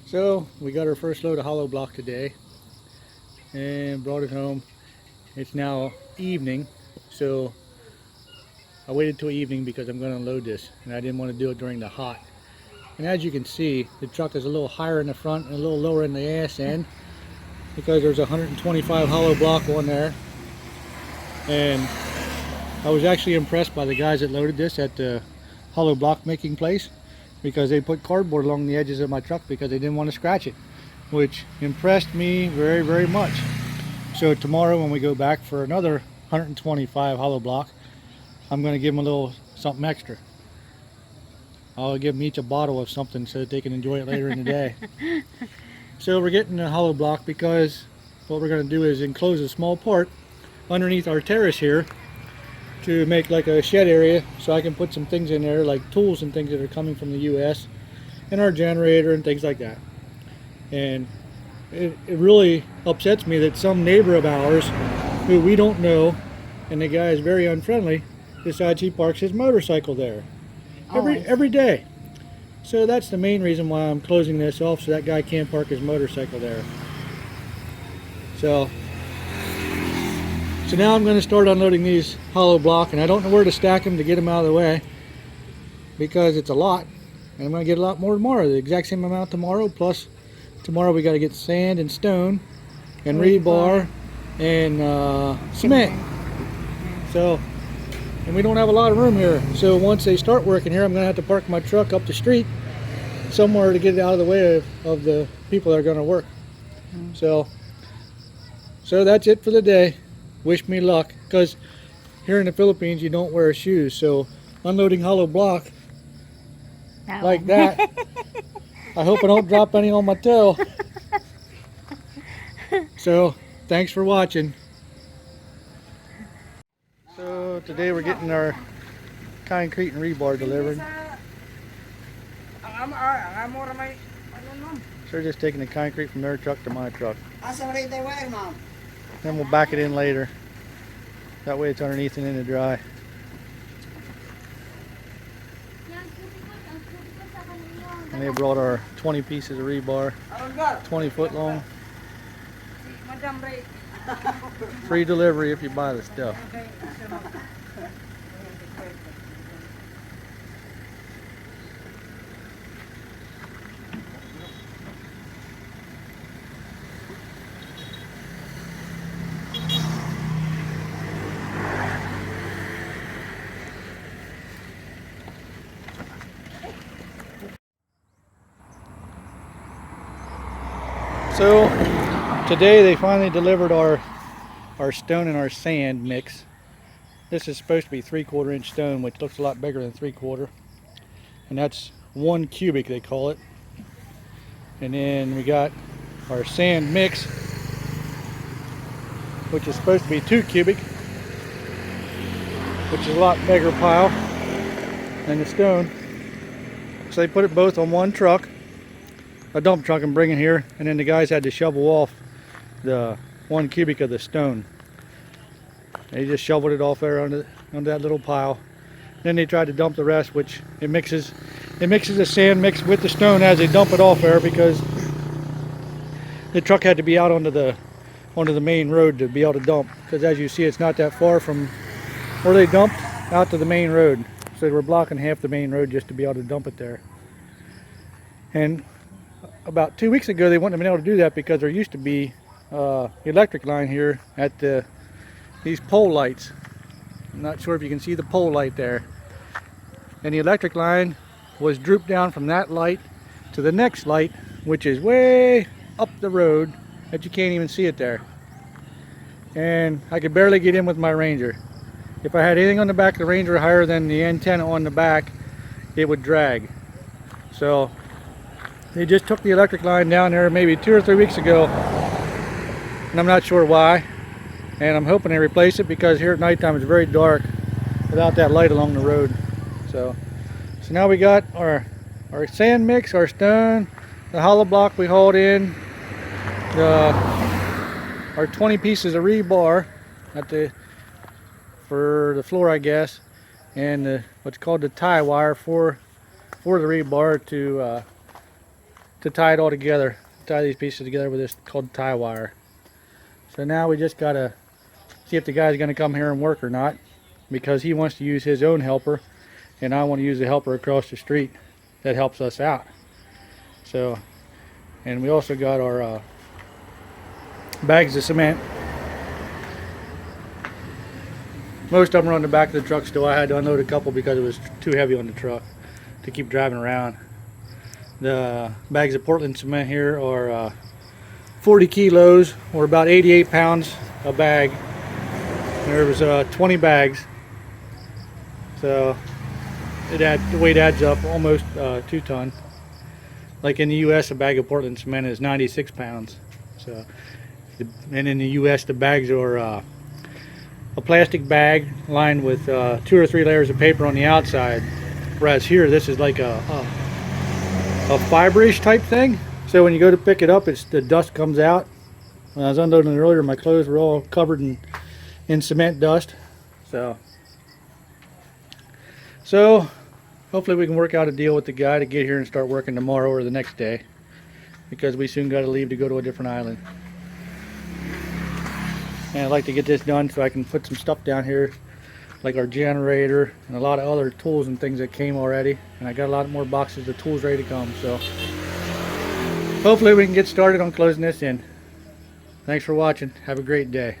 So we got our first load of hollow block today and brought it home. It's now evening, so I waited till evening because I'm going to unload this, and I didn't want to do it during the hot. And as you can see, the truck is a little higher in the front and a little lower in the ass end because there's 125 hollow block on there. And I was actually impressed by the guys that loaded this at the hollow block making place, because they put cardboard along the edges of my truck because they didn't want to scratch it, which impressed me very, very much. So tomorrow when we go back for another 125 hollow block, I'm going to give them a little something extra. I'll give them each a bottle of something so that they can enjoy it later in the day. So we're getting a hollow block because what we're going to do is enclose a small part underneath our terrace here to make like a shed area, so I can put some things in there like tools and things that are coming from the US, and our generator and things like that. And it really upsets me that some neighbor of ours who we don't know, and the guy is very unfriendly, decides he parks his motorcycle there every day. So that's the main reason why I'm closing this off, so that guy can't park his motorcycle there. So now I'm going to start unloading these hollow block, and I don't know where to stack them to get them out of the way because it's a lot, and I'm going to get a lot more tomorrow, the exact same amount tomorrow, plus tomorrow we got to get sand and stone and rebar and cement. So, and we don't have a lot of room here, so once they start working here, I'm going to have to park my truck up the street somewhere to get it out of the way of the people that are going to work. So that's it for the day. Wish me luck, because here in the Philippines you don't wear shoes, so unloading hollow block like that, I hope I don't drop any on my toe. So thanks for watching. So today we're getting our concrete and rebar delivered. So we're just taking the concrete from their truck to my truck. Then we'll back it in later. That way it's underneath and in the dry. And they brought our 20 pieces of rebar, 20 foot long. Free delivery if you buy the stuff. So today they finally delivered our stone and our sand mix. This is supposed to be 3/4 inch stone, which looks a lot bigger than 3/4, and that's 1 cubic they call it. And then we got our sand mix, which is supposed to be 2 cubic, which is a lot bigger pile than the stone. So they put it both on one truck, a dump truck, and bring it here, and then the guys had to shovel off the 1 cubic of the stone. They just shoveled it off there onto that little pile. Then they tried to dump the rest, which it mixes the sand mix with the stone as they dump it off there, because the truck had to be out onto the main road to be able to dump, because as you see, it's not that far from where they dumped out to the main road. So they were blocking half the main road just to be able to dump it there. And about 2 weeks ago they wouldn't have been able to do that because there used to be electric line here at these pole lights. I'm not sure if you can see the pole light there. And the electric line was drooped down from that light to the next light, which is way up the road that you can't even see it there. And I could barely get in with my Ranger. If I had anything on the back of the Ranger higher than the antenna on the back, it would drag. So they just took the electric line down there maybe 2 or 3 weeks ago, and I'm not sure why. And I'm hoping they replace it, because here at nighttime it's very dark without that light along the road. So now we got our sand mix, our stone, the hollow block we hauled in, our 20 pieces of rebar for the floor, I guess, and what's called the tie wire for the rebar to to tie it all together. Tie these pieces together with this called tie wire. So now we just gotta see if the guy's gonna come here and work or not, because he wants to use his own helper and I want to use the helper across the street that helps us out. So, and we also got our bags of cement. Most of them are on the back of the truck still. I had to unload a couple because it was too heavy on the truck to keep driving around. The bags of Portland cement here are 40 kilos, or about 88 pounds a bag. There was 20 bags, so the weight adds up almost 2 tons. Like in the U.S., a bag of Portland cement is 96 pounds. So, and in the U.S., the bags are a plastic bag lined with 2 or 3 layers of paper on the outside, whereas here this is like a fiber-ish type thing. So when you go to pick it up, the dust comes out. When I was unloading it earlier, my clothes were all covered in cement dust. So hopefully we can work out a deal with the guy to get here and start working tomorrow or the next day, because we soon got to leave to go to a different island. And I'd like to get this done so I can put some stuff down here, like our generator and a lot of other tools and things that came already. And I got a lot more boxes of tools ready to come. So hopefully we can get started on closing this in. Thanks for watching. Have a great day.